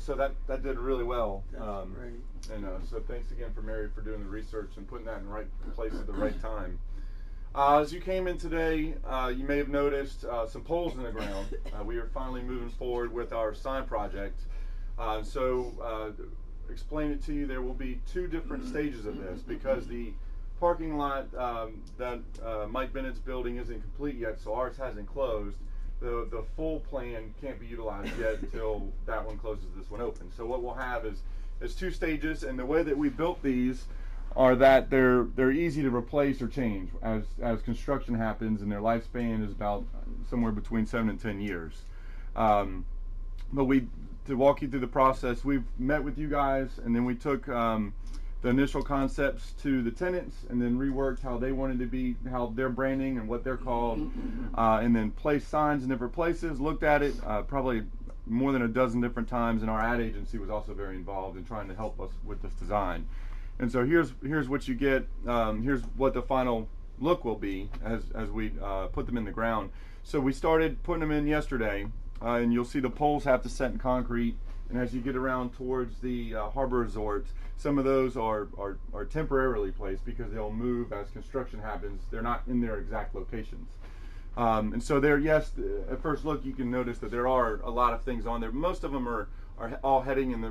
so that did really well. That's great. And so thanks again for Mary for doing the research and putting that in the right place at the right time. As you came in today, you may have noticed some poles in the ground. We are finally moving forward with our sign project. Explain it to you, there will be 2 different stages of this because the parking lot that Mike Bennett's building isn't complete yet, so ours hasn't closed. The full plan can't be utilized yet until that one closes, this one opens. So what we'll have is 2 stages, and the way that we built these are that they're easy to replace or change as construction happens, and their lifespan is about somewhere between 7 and 10 years. But to walk you through the process, we've met with you guys, and then we took the initial concepts to the tenants, and then reworked how they wanted to be, how their branding and what they're called, and then placed signs in different places. Looked at it probably more than a dozen different times, and our ad agency was also very involved in trying to help us with this design. And so here's what you get. Here's what the final look will be as we put them in the ground. So we started putting them in yesterday, and you'll see the poles have to set in concrete. And as you get around towards the harbor resorts, some of those are temporarily placed because they'll move as construction happens. They're not in their exact locations. And so there, yes, at first look you can notice that there are a lot of things on there. Most of them are all heading in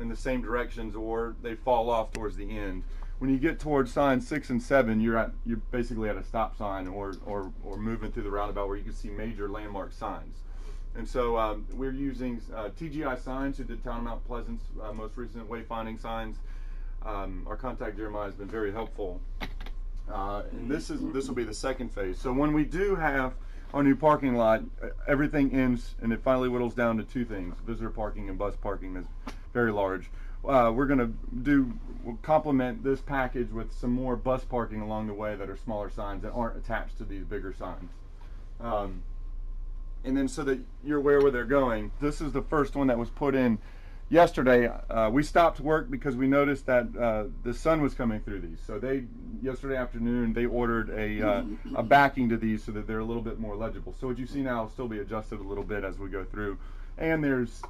the same directions, or they fall off towards the end. When you get towards signs 6 and 7, you're basically at a stop sign or moving through the roundabout where you can see major landmark signs. And so we're using TGI Signs, who did Town of Mount Pleasant's most recent wayfinding signs. Our contact Jeremiah has been very helpful. And this will be the second phase. So when we do have our new parking lot, everything ends and it finally whittles down to 2 things: visitor parking and bus parking. That's very large. We're going to complement this package with some more bus parking along the way that are smaller signs that aren't attached to these bigger signs. And then so that you're aware where they're going, this is the first one that was put in yesterday. We stopped work because we noticed that the sun was coming through these. So yesterday afternoon, they ordered a backing to these so that they're a little bit more legible. So what you see now will still be adjusted a little bit as we go through. And there's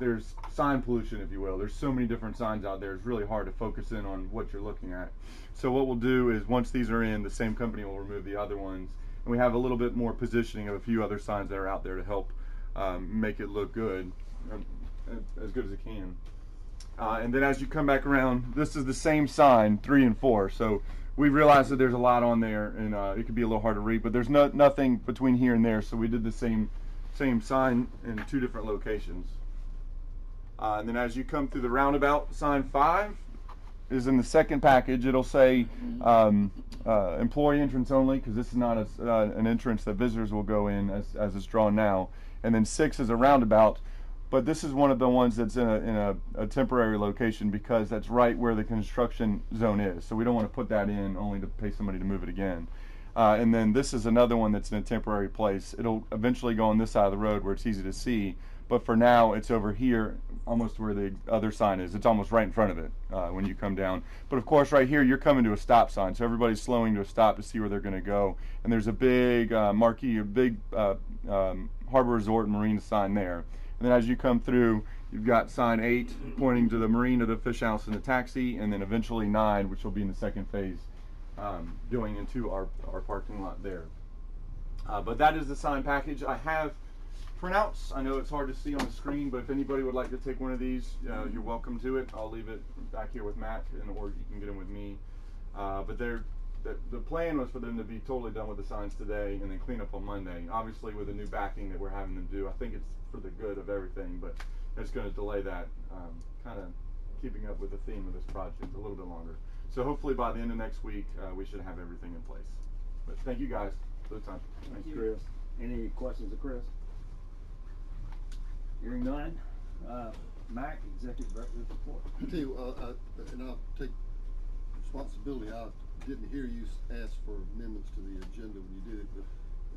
sign pollution, if you will. There's so many different signs out there, it's really hard to focus in on what you're looking at. So what we'll do is, once these are in, the same company will remove the other ones. And we have a little bit more positioning of a few other signs that are out there to help make it look good, as good as it can. And then as you come back around, this is the same sign, 3 and 4. So we realized that there's a lot on there, and it could be a little hard to read, but there's nothing between here and there. So we did the same sign in 2 different locations. And then as you come through the roundabout, sign 5 is in the second package. It'll say employee entrance only, because this is not an entrance that visitors will go in as it's drawn now. And then 6 is a roundabout, but this is one of the ones that's in a temporary location because that's right where the construction zone is. So we don't want to put that in only to pay somebody to move it again. And then this is another one that's in a temporary place. It'll eventually go on this side of the road where it's easy to see, but for now it's over here, almost where the other sign is. It's almost right in front of it when you come down. But of course right here you're coming to a stop sign, so everybody's slowing to a stop to see where they're going to go. And there's a big marquee, a big Harbor Resort and Marina sign there. And then as you come through, you've got sign 8 pointing to the marina, the fish house, and the taxi, and then eventually 9, which will be in the second phase, going into our parking lot there. But that is the sign package. I have printouts. I know it's hard to see on the screen, but if anybody would like to take one of these, you're welcome to it. I'll leave it back here with Matt, or you can get them with me. But the plan was for them to be totally done with the signs today and then clean up on Monday. Obviously with the new backing that we're having them do, I think it's for the good of everything, but it's going to delay that, kind of keeping up with the theme of this project a little bit longer. So hopefully by the end of next week, we should have everything in place. But thank you guys for the time. Thanks, Chris. Any questions of Chris? Hearing none. Mac, Executive Director's report. I tell you, and I'll take responsibility. I didn't hear you ask for amendments to the agenda when you did it, but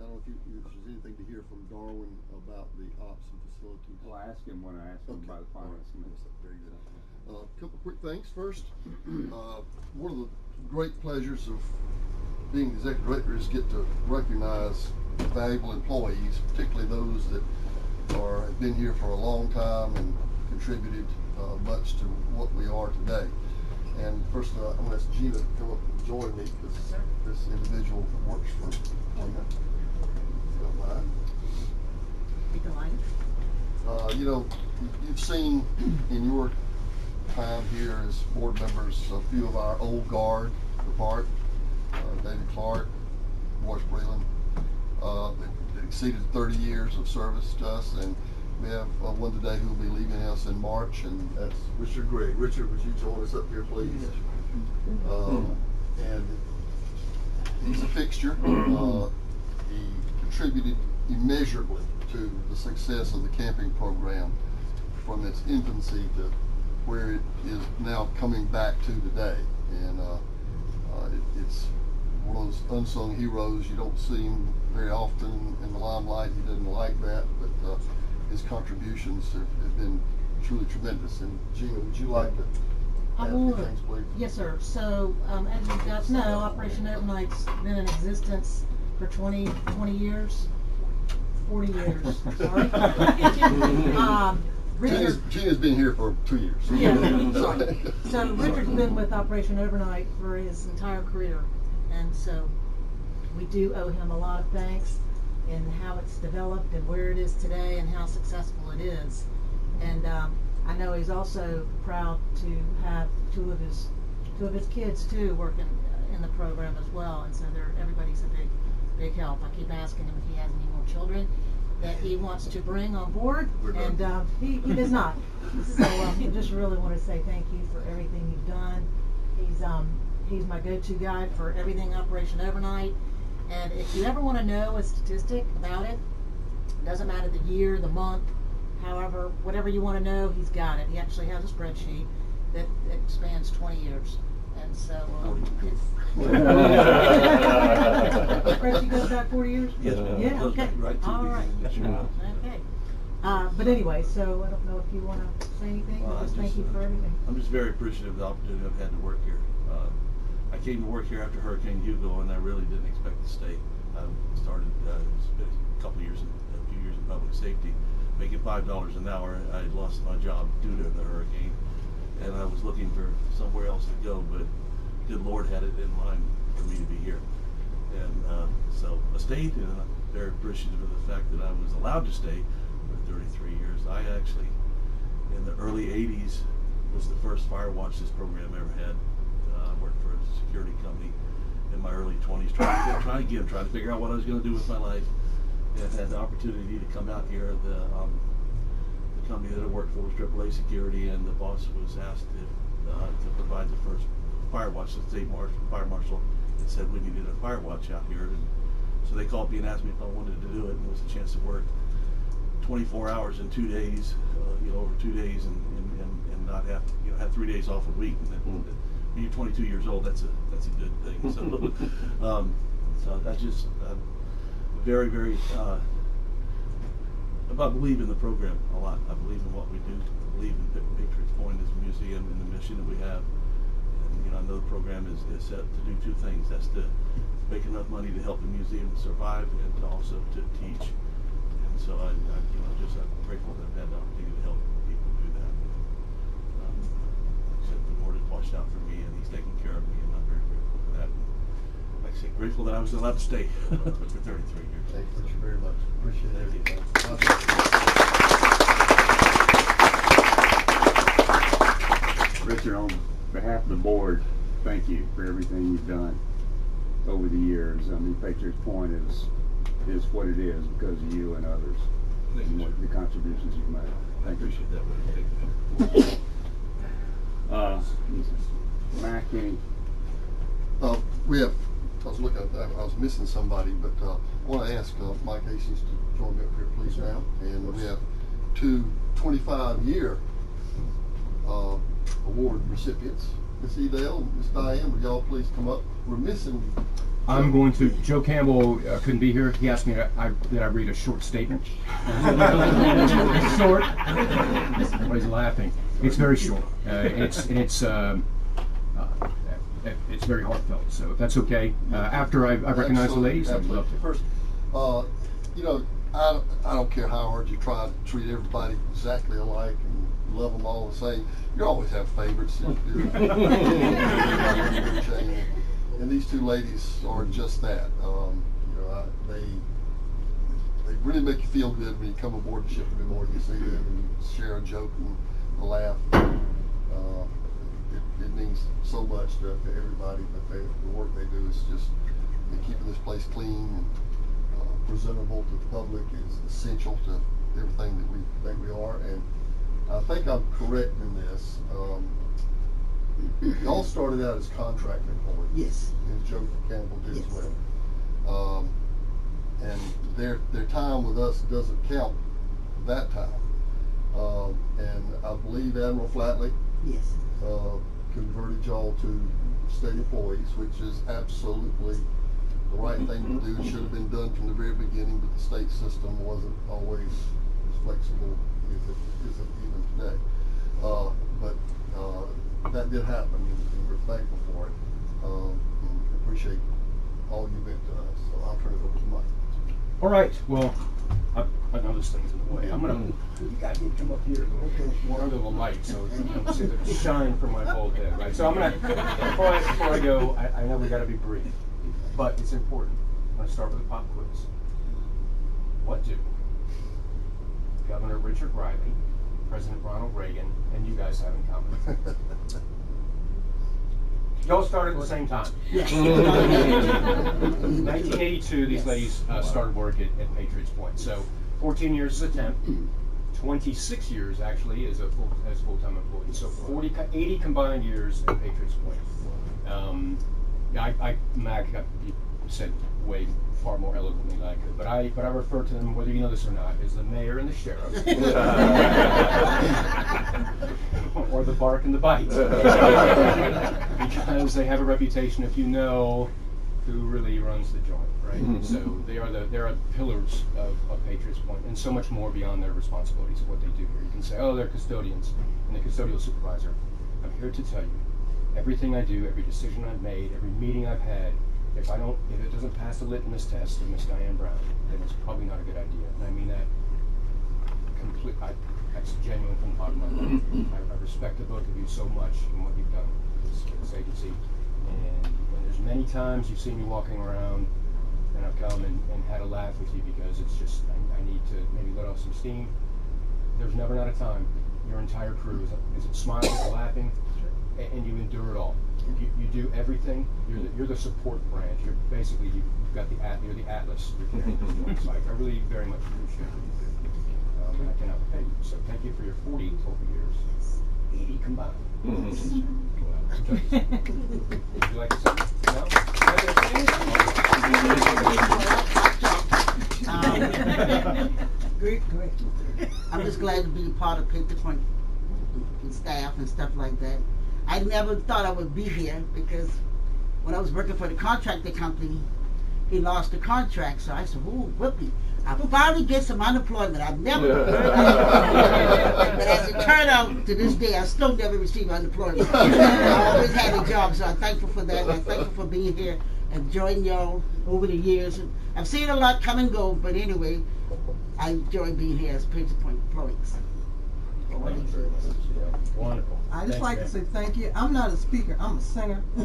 I don't know if there's anything to hear from Darwin about the ops and facilities. Well, I asked him when I asked him about the finance committee. Very good. A couple quick things. First, one of the great pleasures of being the executive director is get to recognize valuable employees, particularly those that have been here for a long time and contributed much to what we are today. And first, I'm going to ask Gina to come up and join me, because this individual works for Gina. If you don't mind. Be delighted. You know, you've seen in your time here as board members a few of our old guard depart. David Clark, Royce Breland, that exceeded 30 years of service to us, and we have one today who will be leaving us in March, and that's Richard Gregg. Richard, would you join us up here, please? And he's a fixture. He contributed immeasurably to the success of the camping program from its infancy to where it is now coming back to today. And it's one of those unsung heroes. You don't see him very often in the limelight. He doesn't like that, but his contributions have been truly tremendous. And Gina, would you like to I add a few would. things, please? Yes, sir. So, as you guys know, Operation Overnight's been in existence for 20 years. 40 years, sorry. Richard, Gina's been here for 2 years. Yeah, sorry. So Richard's been with Operation Overnight for his entire career, and so we do owe him a lot of thanks in how it's developed and where it is today and how successful it is. And I know he's also proud to have two of his kids too working in the program as well, and so everybody's a big help. I keep asking him if he has any more children that he wants to bring on board, and he does not. So I just really want to say thank you for everything you've done. He's my go-to guy for everything Operation Overnight. And if you ever want to know a statistic about it, doesn't matter the year, the month, however, whatever you want to know, he's got it. He actually has a spreadsheet that spans 20 years. And so the spreadsheet goes back 40 years? Yes, ma'am. Yeah, okay. Right to All the right. beginning. Okay. But anyway, so I don't know if you want to say anything, Well, or just thank you for everything. I'm just very appreciative of the opportunity I've had to work here. I came to work here after Hurricane Hugo, and I really didn't expect to stay. I started spent a few years in public safety, making $5 an hour. I had lost my job due to the hurricane, and I was looking for somewhere else to go, but good Lord had it in mind for me to be here. And so I stayed, and I'm very appreciative of the fact that I was allowed to stay for 33 years. I actually, in the early 80s, was the first fire watch this program ever had. I worked for a security company in my early 20s, trying to figure out what I was going to do with my life, and had the opportunity to come out here. The company that I worked for was AAA Security, and the boss was asked to provide the first fire watch. The state fire marshal had said we needed a fire watch out here, and so they called me and asked me if I wanted to do it, and it was a chance to work 24 hours in 2 days, over 2 days, and not have have 3 days off a week. And when you're 22 years old, that's a good thing. So, so that's just very, very. I believe in the program a lot. I believe in what we do. I believe in Patriots Point as a museum and the mission that we have. And I know the program is set to do two things. That's to make enough money to help the museum survive, and also to teach. And so I'm grateful that I've had the opportunity to help people do that. Like I said, the Lord has watched out for me, and He's taken care of me, and I'm very grateful for that. And like I say, grateful that I was allowed to stay for 33 years. Thank you very much. Appreciate everything. Richard, on behalf of the board, thank you for everything you've done over the years. I mean, Patriots Point is what it is because of you and others, and what the contributions you've made. I appreciate that. Thank you. Mac, any? We have. I was missing somebody, but I want to ask Mike Hastings to join me up here, please, now. And we have two 25-year award recipients. Ms. Edel and Ms. Diane, would y'all please come up? We're missing. I'm going to. Joe Campbell couldn't be here. He asked me that I read a short statement. Short. Everybody's laughing. It's very short. It's very heartfelt. So if that's okay, after I recognize the ladies, I'd love to. First, I don't care how hard you try to treat everybody exactly alike, and love them all the same. You always have favorites. And these two ladies are just that. They really make you feel good when you come aboard the ship every morning. You see them and you share a joke and a laugh. It means so much to everybody. But the work they do is just keeping this place clean and presentable to the public is essential to everything that we think we are. And I think I'm correct in this. Y'all started out as contract employees. Yes. And Joe Campbell did Yes. as well. And their time with us doesn't count that time. And I believe Admiral Flatley Yes. converted y'all to state employees, which is absolutely the right thing to do. It should have been done from the very beginning, but the state system wasn't always as flexible as it isn't even today. But that did happen, and we're thankful for it. And appreciate all you meant to us. So I'll turn it over to Mike. All right. Well, I know this thing's in the way. I'm gonna. You guys need to come up here more under the light, so you don't see the shine from my bald head, right? So I'm gonna. Before I go, I know we got to be brief, but it's important. I'm gonna start with a pop quiz. What do Governor Richard Riley, President Ronald Reagan, and you guys have in common? Y'all started at the same time. Yes. 1982, these ladies started work at Patriots Point. So 14 years as a temp, 26 years actually as full-time employees. So 80 combined years at Patriots Point. Mac, you said way far more eloquently than I could, but I refer to them, whether you know this or not, as the mayor and the sheriff, or the bark and the bite, because they have a reputation, if you know who really runs the joint, right? So they are pillars of Patriots Point, and so much more beyond their responsibilities of what they do here. You can say, oh, they're custodians and the custodial supervisor. I'm here to tell you, everything I do, every decision I've made, every meeting I've had, if it doesn't pass the litmus test of Miss Diane Brown, then it's probably not a good idea. And I mean that that's genuine from the bottom of my heart. I respect the both of you so much in what you've done for this agency. And there's many times you've seen me walking around and I've come and had a laugh with you because it's just, I need to maybe let off some steam. There's never not a time. Your entire crew is smiling, laughing, and you endure it all. You do everything. You're the support branch. You're basically you're the atlas. You're carrying this joint. So I really very much appreciate what you do. And I cannot repay you. So thank you for your 40 total years. 80 combined. Would you like to say? No? Great. I'm just glad to be a part of Patriots Point and staff and stuff like that. I never thought I would be here because when I was working for the contractor company, he lost the contract. So I said, "Ooh, whoopee! I finally get some unemployment. I've never heard of it." But as it turned out, to this day, I still never received unemployment. I always had a job, so I'm thankful for that. I'm thankful for being here and joining y'all over the years. And I've seen a lot come and go, but anyway, I enjoy being here as Patriots Point employees. Thank you very much. Yeah. Wonderful. I just like to say you. thank you. I'm not a speaker, I'm a singer. So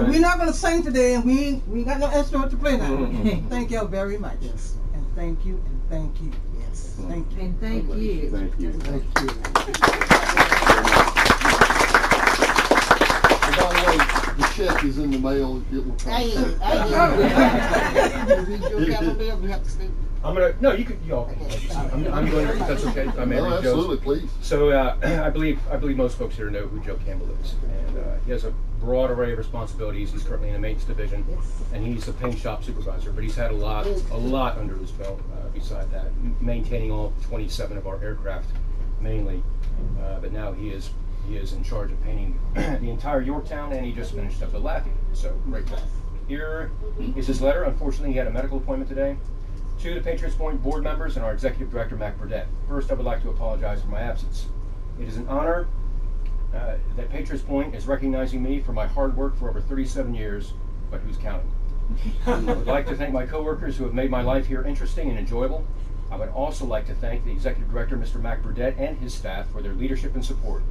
we're not going to sing today, and we ain't got no instrument to play now. Thank y'all very much. Yes. And thank you, and thank you. Yes. Thank you. And thank you. Thank you. Thank you. And by the way, the check is in the mail. It will come. I hear you. Joe Campbell Bill, we have to stay. No, you could, y'all can. I'm going to, if that's okay. I may No, read Joe's. absolutely, please. So I believe most folks here know who Joe Campbell is, and he has a broad array of responsibilities. He's currently in the maintenance division, and he's the paint shop supervisor. But he's had a lot under his belt. Beside that, maintaining all 27 of our aircraft, mainly. But now he is in charge of painting the entire Yorktown, and he just finished up the Laffey. So great job. Here is his letter. Unfortunately, he had a medical appointment today. To the Patriots Point board members and our executive director, Mac Burdett. First, I would like to apologize for my absence. It is an honor that Patriots Point is recognizing me for my hard work for over 37 years, but who's counting? I would like to thank my coworkers who have made my life here interesting and enjoyable. I would also like to thank the Executive Director, Mr. Mac Burdett, and his staff for their leadership and support.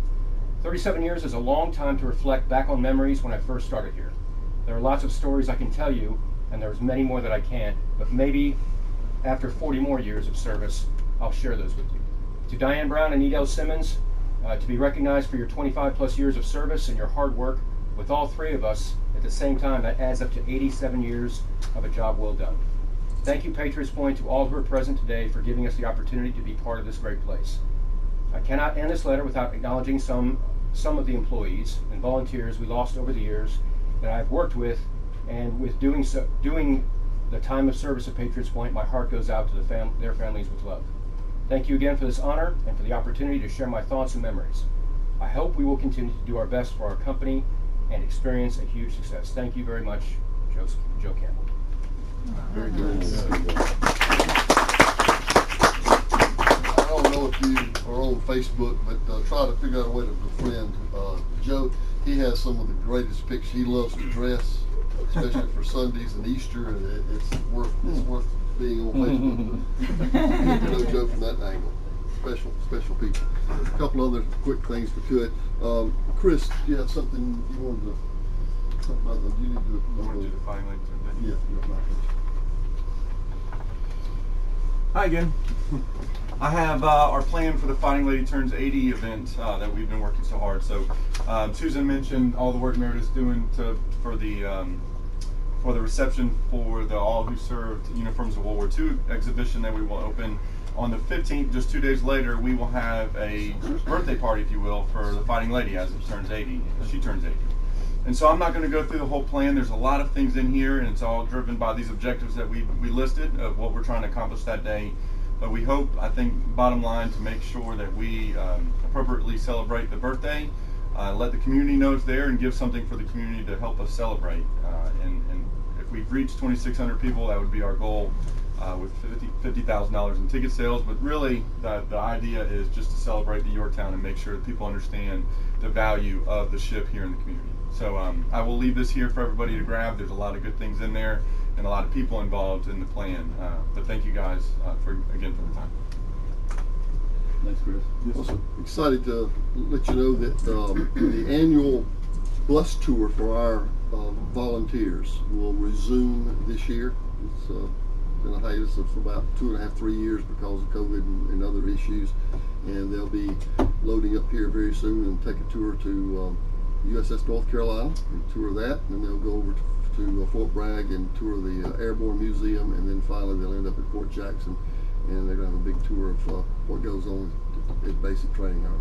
37 years is a long time to reflect back on memories when I first started here. There are lots of stories I can tell you, and there's many more that I can't, but maybe after 40 more years of service, I'll share those with you. To Diane Brown and Edel Simmons, to be recognized for your 25 plus years of service and your hard work with all three of us at the same time, that adds up to 87 years of a job well done. Thank you, Patriots Point, to all who are present today for giving us the opportunity to be part of this great place. I cannot end this letter without acknowledging some of the employees and volunteers we lost over the years that I've worked with, and with doing the time of service at Patriots Point, my heart goes out to their families with love. Thank you again for this honor and for the opportunity to share my thoughts and memories. I hope we will continue to do our best for our company and experience a huge success. Thank you very much, Joe Campbell. Very good. I don't know if you are on Facebook, but try to figure out a way to befriend Joe. He has some of the greatest pictures. He loves to dress, especially for Sundays and Easter, and it's worth being on Facebook. Get to know Joe from that angle. Special people. A couple other quick things if we could. Chris, do you have something you wanted to talk about? Do you need to? I want to do the filing later. Yeah, you don't mind. Hi again. I have our plan for the Fighting Lady Turns 80 event that we've been working so hard. So Susan mentioned all the work Meredith's doing for the reception for the All Who Served Uniforms of World War II exhibition that we will open on the 15th. Just 2 days later, we will have a birthday party, if you will, for the Fighting Lady as it turns 80. She turns 80. And so I'm not going to go through the whole plan. There's a lot of things in here, and it's all driven by these objectives that we listed of what we're trying to accomplish that day. But we hope, I think, bottom line, to make sure that we appropriately celebrate the birthday, let the community know it's there, and give something for the community to help us celebrate. And if we've reached 2,600 people, that would be our goal with $50,000 in ticket sales. But really, the idea is just to celebrate the Yorktown and make sure that people understand the value of the ship here in the community. So I will leave this here for everybody to grab. There's a lot of good things in there and a lot of people involved in the plan. But thank you guys for the time. Thanks, Chris. Also excited to let you know that the annual bus tour for our volunteers will resume this year. It's been a hiatus of about 2.5 to 3 years because of COVID and other issues, and they'll be loading up here very soon and take a tour to USS North Carolina and tour that, and then they'll go over to Fort Bragg and tour the Airborne Museum, and then finally they'll end up at Fort Jackson, and they're going to have a big tour of what goes on at basic training, our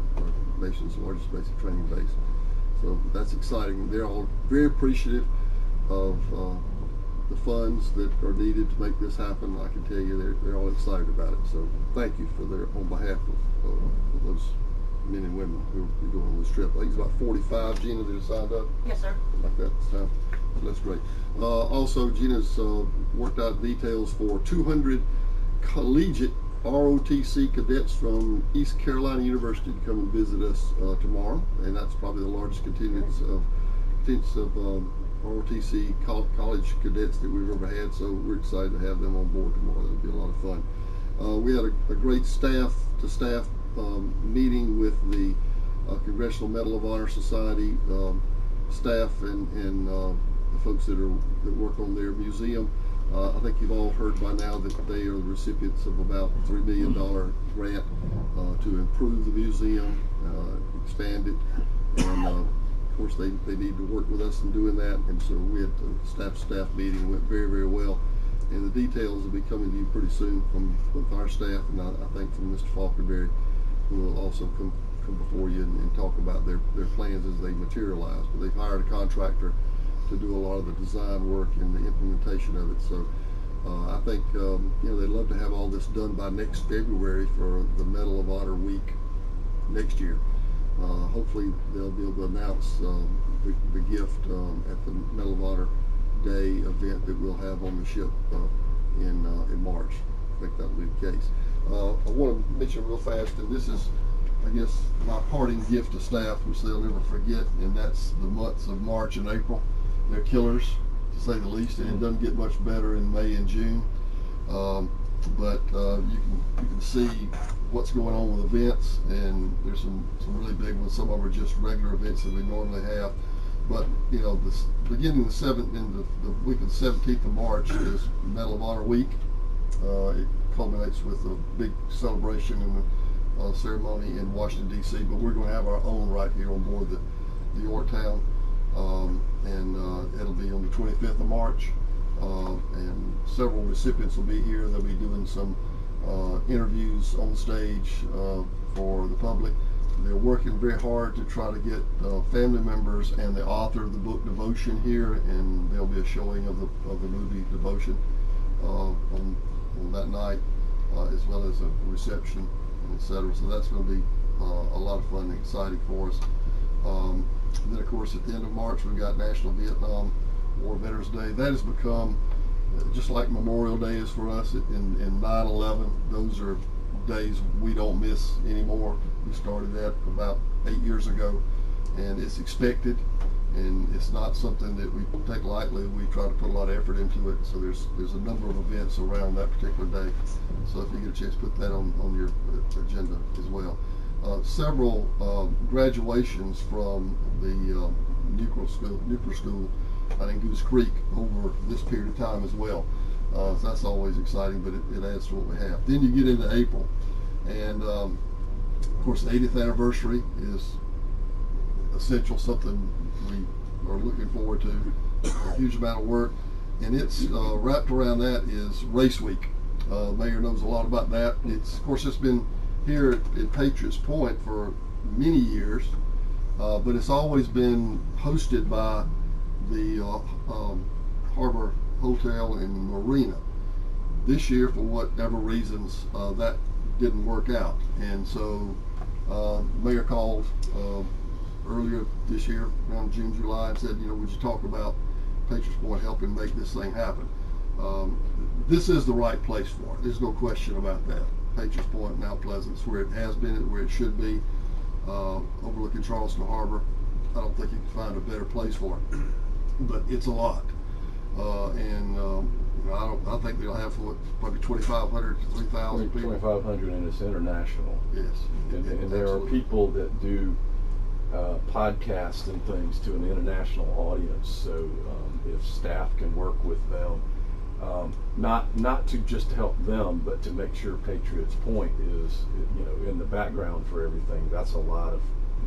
nation's largest basic training base. So that's exciting. They're all very appreciative of the funds that are needed to make this happen. I can tell you they're all excited about it. So thank you on behalf of those men and women who are going on this trip. I think it's about 45, Gina, that have signed up. Yes, sir. Like that. So that's great. Also, Gina's worked out details for 200 collegiate ROTC cadets from East Carolina University to come and visit us tomorrow, and that's probably the largest contingent of ROTC college cadets that we've ever had. So we're excited to have them on board tomorrow. That'll be a lot of fun. We had a great staff-to-staff meeting with the Congressional Medal of Honor Society staff and the folks that work on their museum. I think you've all heard by now that they are the recipients of about $3 million grant to improve the museum, expand it, and of course they need to work with us in doing that. And so we had a staff meeting, went very, very well. And the details will be coming to you pretty soon from both our staff and I think from Mr. Falkenberry, who will also come before you and talk about their plans as they materialize. But they've hired a contractor to do a lot of the design work and the implementation of it. So I think they'd love to have all this done by next February for the Medal of Honor week next year. Hopefully they'll be able to announce the gift at the Medal of Honor Day event that we'll have on the ship in March. I think that'll be the case. I want to mention real fast, and this is, I guess, my parting gift to staff, which they'll never forget, and that's the months of March and April. They're killers, to say the least, and it doesn't get much better in May and June. but you can see what's going on with events, and there's some really big ones. Some of them are just regular events that we normally have. But you know, this beginning the week of the 17th of March is Medal of Honor Week. It culminates with a big celebration and ceremony in Washington D.C. But we're going to have our own right here on board the Yorktown, and it'll be on the 25th of March. And several recipients will be here. They'll be doing some interviews on stage for the public. They're working very hard to try to get family members and the author of the book Devotion here, and there'll be a showing of the movie Devotion on that night, as well as a reception, etc. So that's going to be a lot of fun and exciting for us. Then, of course, at the end of March, we've got National Vietnam War Veterans Day. That has become just like Memorial Day is for us in 9/11. Those are days we don't miss anymore. We started that about 8 years ago, and it's expected, and it's not something that we take lightly. We try to put a lot of effort into it. So there's a number of events around that particular day. So if you get a chance, put that on your agenda as well. Several graduations from the nuclear school out in Goose Creek over this period of time as well. So that's always exciting, but it adds to what we have. Then you get into April, and of course the 80th anniversary is essential, something we are looking forward to, a huge amount of work, and it's wrapped around that is Race Week. Mayor knows a lot about that. Of course it's been here at Patriots Point for many years, but it's always been hosted by the Harbor Hotel and Marina. This year, for whatever reasons, that didn't work out, and so Mayor called earlier this year, around June, July, and said, would you talk about Patriots Point helping make this thing happen? This is the right place for it. There's no question about that. Patriots Point, Mount Pleasant, where it has been, where it should be, overlooking Charleston Harbor. I don't think you can find a better place for it, but it's a lot. I think they'll have probably 2,500 to 3,000 people. 2,500, and it's international. Yes, and there are people that do podcasts and things to an international audience. So if staff can work with them, not to just help them, but to make sure Patriots Point is in the background for everything. That's a lot of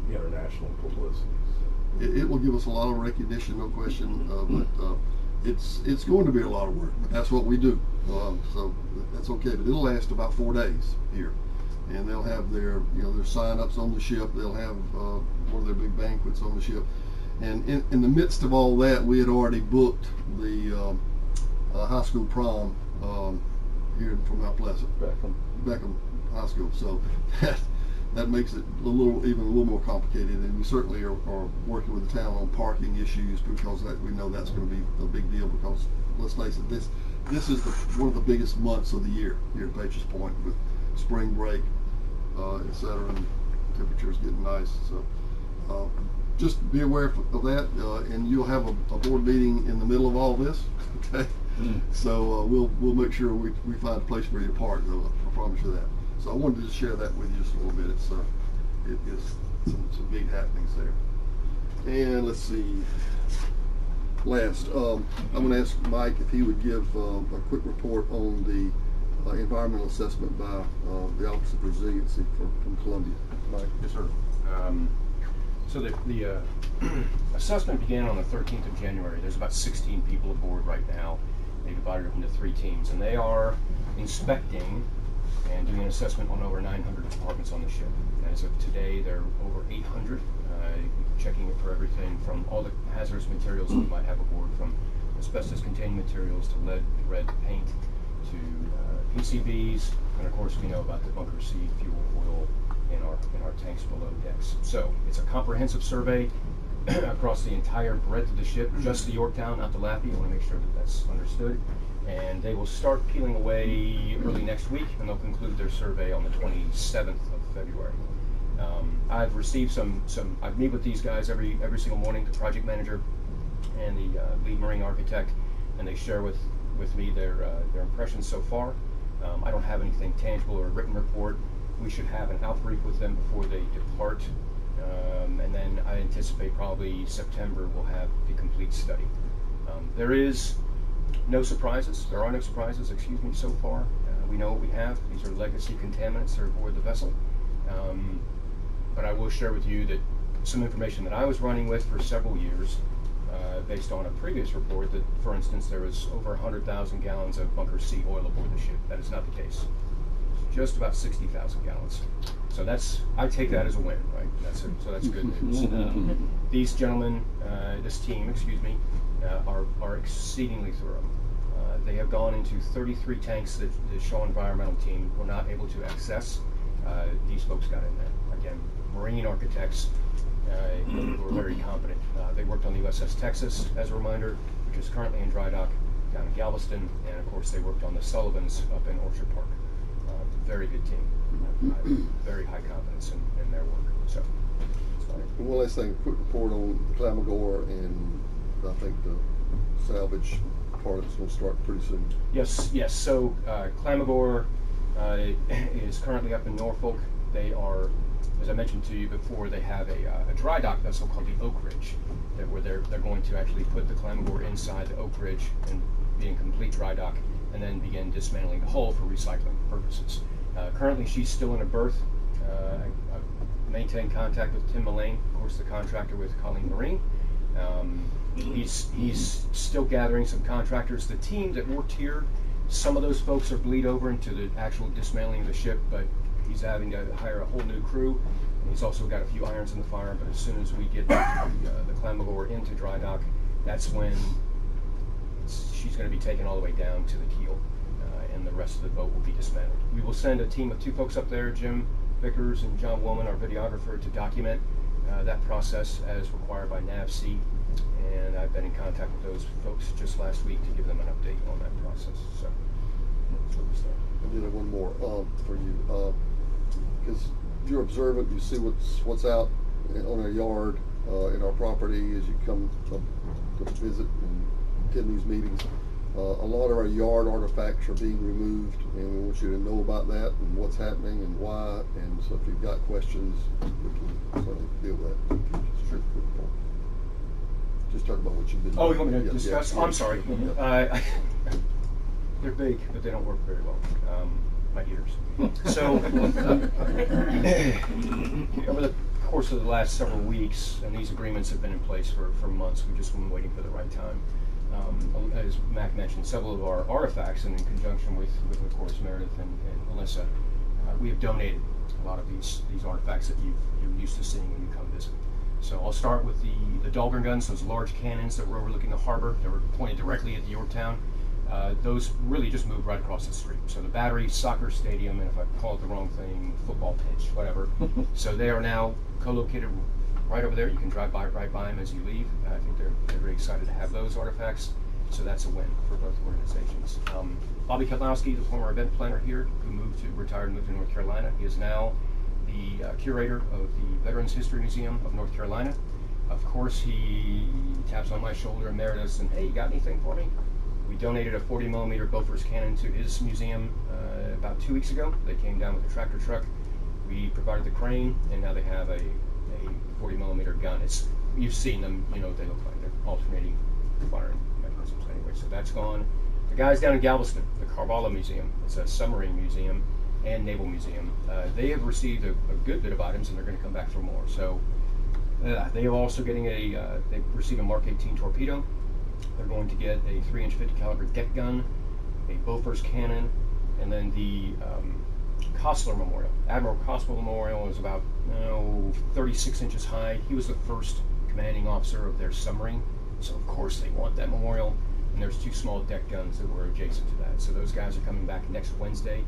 international publicity. It will give us a lot of recognition, no question, but it's going to be a lot of work, but that's what we do, so that's okay. But it'll last about 4 days here, and they'll have their their sign-ups on the ship. They'll have one of their big banquets on the ship, and in the midst of all that, we had already booked the high school prom here from Mount Pleasant, Beckham High School. So that makes it even a little more complicated, and we certainly are working with the town on parking issues, because we know that's going to be a big deal, because let's face it, this is one of the biggest months of the year here at Patriots Point, with spring break, etc., and temperatures getting nice. So just be aware of that, and you'll have a board meeting in the middle of all this. Okay, so we'll make sure we find a place for you to park, though. I promise you that. So I wanted to just share that with you just a little bit. It is some big happenings there. And let's see. Last, I'm going to ask Mike if he would give a quick report on the environmental assessment by the Office of Resiliency from Columbia. Mike. Yes, sir. So the assessment began on the 13th of January. There's about 16 people aboard right now. They divided up into 3 teams, and they are inspecting and doing an assessment on over 900 apartments on the ship. As of today, they're over 800, checking it for everything from all the hazardous materials we might have aboard, from asbestos-containing materials to lead, red paint, to PCBs, and of course we know about the bunker seed, fuel, oil in our tanks below decks. So it's a comprehensive survey across the entire breadth of the ship, just the Yorktown, not the Lappy. I want to make sure that that's understood. And they will start peeling away early next week, and they'll conclude their survey on the 27th of February. I've received I meet with these guys every single morning, the project manager and the lead marine architect, and they share with me their impressions so far. I don't have anything tangible or a written report. We should have an outbrief with them before they depart, and then I anticipate probably September we'll have the complete study. There is no surprises. There are no surprises, excuse me, so far. We know what we have. These are legacy contaminants that are aboard the vessel. But I will share with you that some information that I was running with for several years, based on a previous report, that, for instance, there was over 100,000 gallons of bunker C oil aboard the ship. That is not the case. It's just about 60,000 gallons. So I take that as a win, right? So that's good news. These gentlemen, this team, excuse me, are exceedingly thorough. They have gone into 33 tanks that the Shaw Environmental team were not able to access. These folks got in there. Again, marine architects who were very competent. They worked on the USS Texas, as a reminder, which is currently in dry dock down in Galveston, and of course they worked on the Sullivans up in Orchard Park. Very good team. Very high confidence in their work. So, One last thing, quick report on Clamagore, and I think the salvage part is going to start pretty soon. Yes. So Clamagore is currently up in Norfolk. They are, as I mentioned to you before, they have a dry dock vessel called the Oak Ridge, where they're going to actually put the Clamagore inside the Oak Ridge and be in complete dry dock, and then begin dismantling the hull for recycling purposes. Currently, she's still in a berth. I maintain contact with Tim Mullane, of course, the contractor with Colleen Marine. He's still gathering some contractors. The team that worked here, some of those folks are bleed over into the actual dismantling of the ship, but he's having to hire a whole new crew. And he's also got a few irons in the fire, but as soon as we get the Clamagore into dry dock, that's when she's going to be taken all the way down to the keel, and the rest of the boat will be dismantled. We will send a team of 2 folks up there, Jim Vickers and John Woolman, our videographer, to document that process as required by NAVC, and I've been in contact with those folks just last week to give them an update on that process. So that's where we start. I did have one more for you, because you're observant. You see what's out on our yard, in our property as you come to visit and attend these meetings. A lot of our yard artifacts are being removed, and we want you to know about that and what's happening and why. And so if you've got questions, we can sort of deal with that. Just talk about what you've been doing. Oh, you want me to discuss? Yeah. I'm sorry. They're big, but they don't work very well. My ears. So, over the course of the last several weeks, and these agreements have been in place for months, we've just been waiting for the right time. As Mac mentioned, several of our artifacts, and in conjunction with of course, Meredith and Melissa, we have donated a lot of these artifacts that you're used to seeing when you come visit. So I'll start with the Dahlgren guns, those large cannons that were overlooking the harbor. They were pointed directly at the Yorktown. Those really just moved right across the street. So the Battery Soccer Stadium, and if I call it the wrong thing, football pitch, whatever. So they are now co-located right over there. You can drive right by them as you leave. I think they're very excited to have those artifacts. So that's a win for both organizations. Bobby Ketlowski, the former event planner here, who retired and moved to North Carolina. He is now the curator of the Veterans History Museum of North Carolina. Of course, he taps on my shoulder and Meredith and, hey, you got anything for me? We donated a 40mm Bofors cannon to his museum about 2 weeks ago. They came down with a tractor truck. We provided the crane, and now they have a 40mm gun. You've seen them, you know what they look like. They're alternating firing mechanisms anyway. So that's gone. The guys down in Galveston, the Carvalho Museum, it's a submarine museum and naval museum. They have received a good bit of items, and they're going to come back for more. So they are also getting they received a Mark 18 torpedo. They're going to get a 3-inch 50 caliber deck gun, a Bofors cannon, and then the Kostler Memorial. Admiral Kostler Memorial is about 36 inches high. He was the first commanding officer of their submarine, so of course they want that memorial. And there's 2 small deck guns that were adjacent to that. So those guys are coming back next Wednesday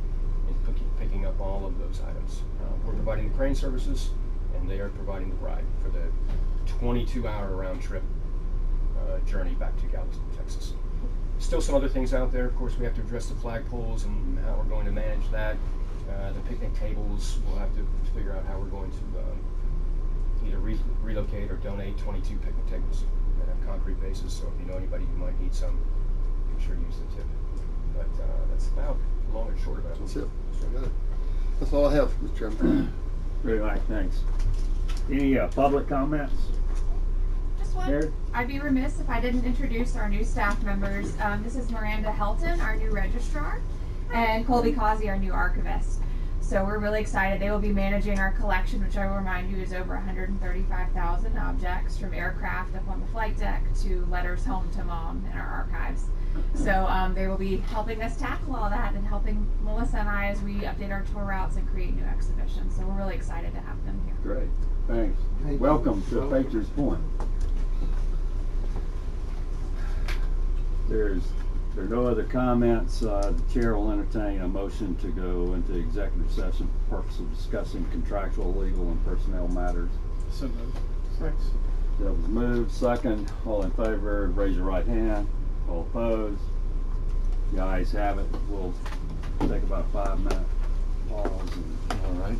and picking up all of those items. We're providing the crane services, and they are providing the ride for the 22-hour round trip journey back to Galveston, Texas. Still some other things out there. Of course, we have to address the flagpoles and how we're going to manage that. The picnic tables, we'll have to figure out how we're going to either relocate or donate 22 picnic tables at a concrete basis. So if you know anybody who might need some, be sure to use the tip. But that's about long and short of That's it. That's all I have, Mr. Chairman. Very right, thanks. Any public comments? Just one. Mary? I'd be remiss if I didn't introduce our new staff members. This is Miranda Helton, our new registrar, and Colby Causey, our new archivist. So we're really excited. They will be managing our collection, which I will remind you is over 135,000 objects, from aircraft up on the flight deck to letters home to mom in our archives. So they will be helping us tackle all that and helping Melissa and I as we update our tour routes and create new exhibitions. So we're really excited to have them here. Great, thanks. Thank Welcome to Patriots Point. There are no other comments. The chair will entertain a motion to go into executive session for the purpose of discussing contractual, legal, and personnel matters. So moved. Thanks. That was moved. Second, all in favor, raise your right hand. All opposed? The ayes have it. We'll take about a 5-minute pause. All right.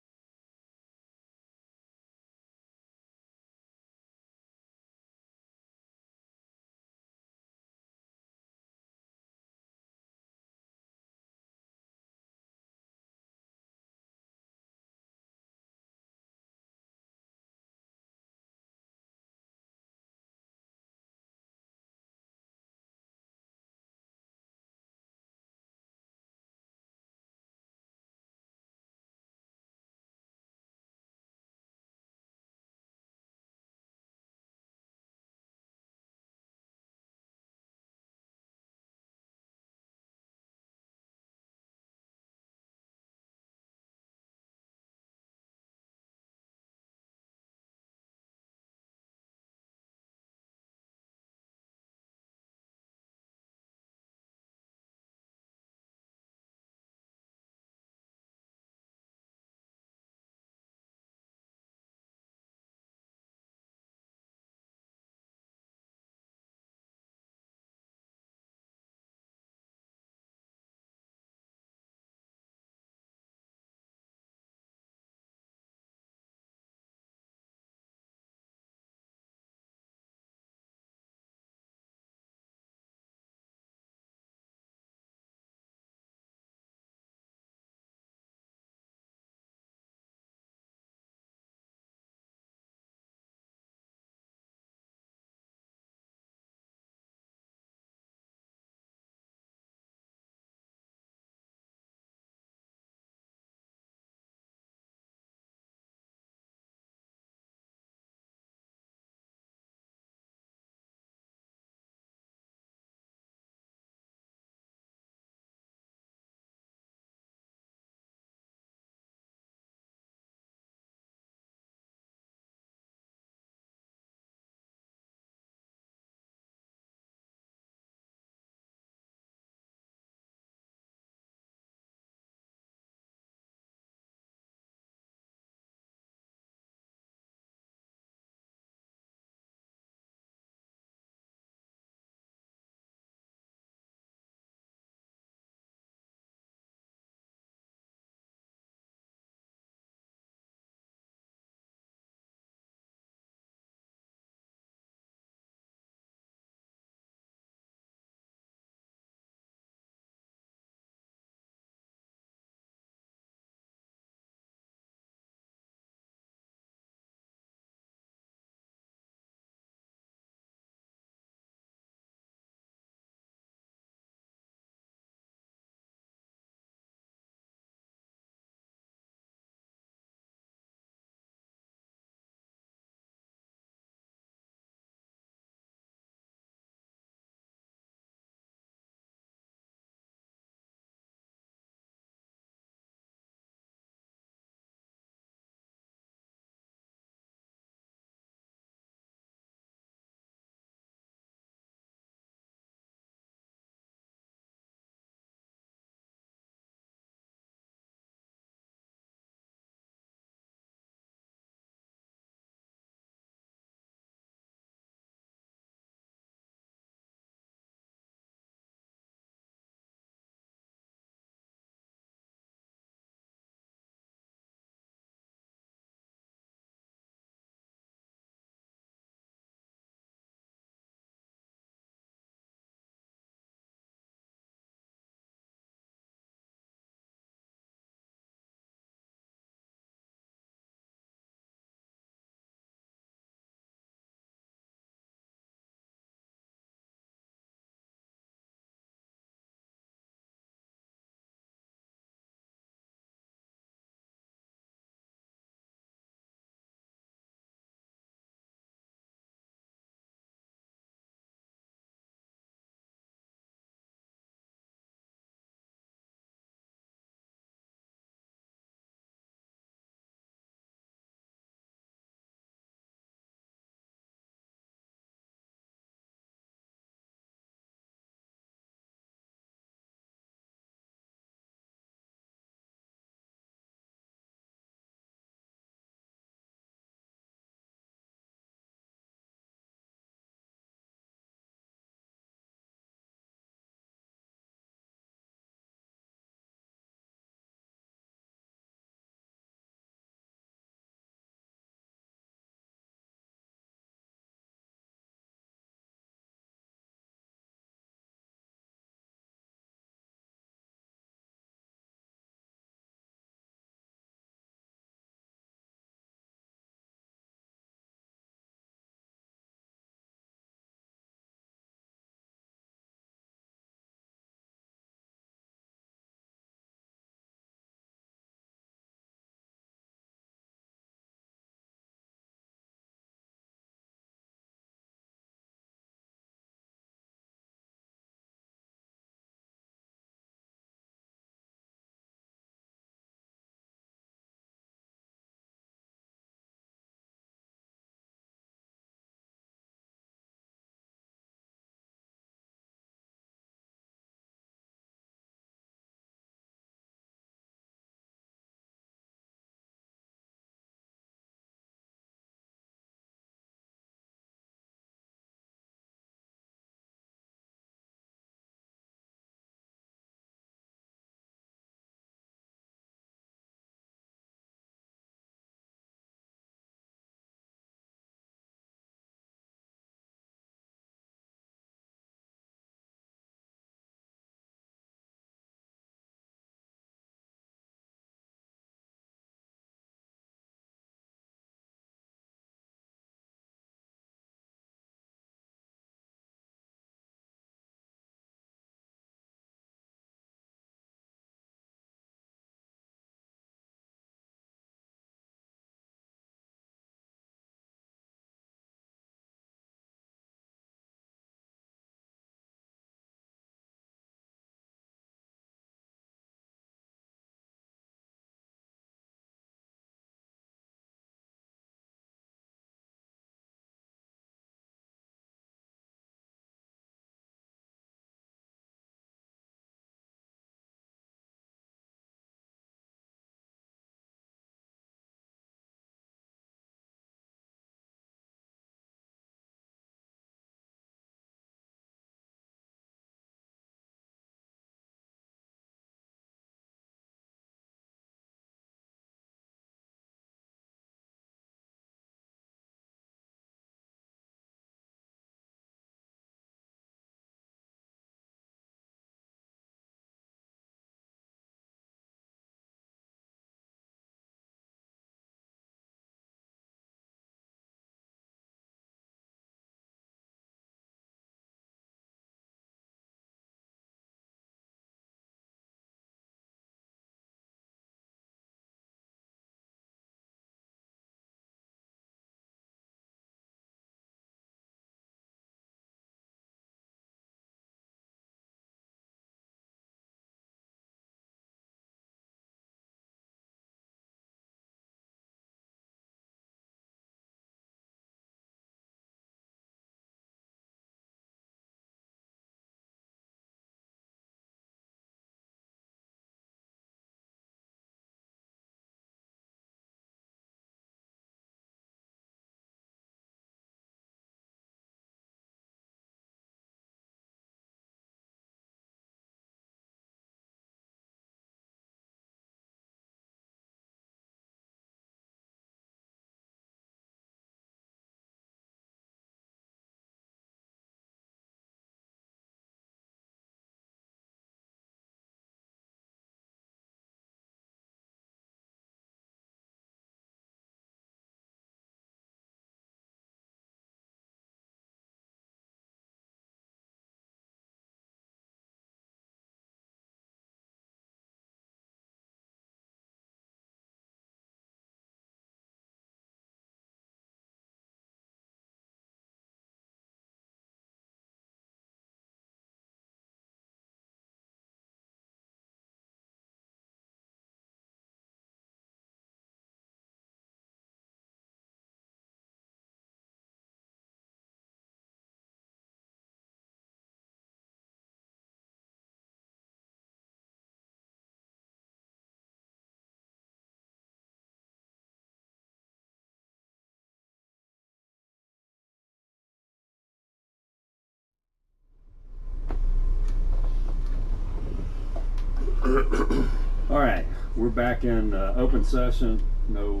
All right, we're back in open session. No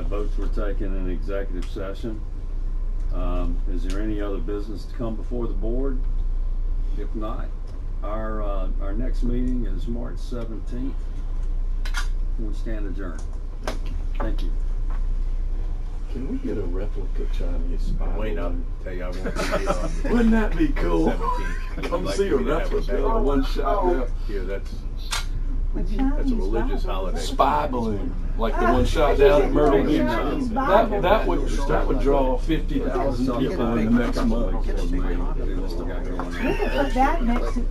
votes were taken in executive session. Is there any other business to come before the board? If not, our next meeting is March 17th. We'll stand adjourned. Thank you. Can we get a replica Chinese spy Wait, I'll balloon? tell you, I won't be on Wouldn't that be cool? 17th. Come I'd like see a for you to have replica, back. a one shot. Yeah. Here, that's a religious holiday. Spy balloon, like the one shot down at Myrtle Beach. That would draw 50,000 people in the next month. Look Put that next to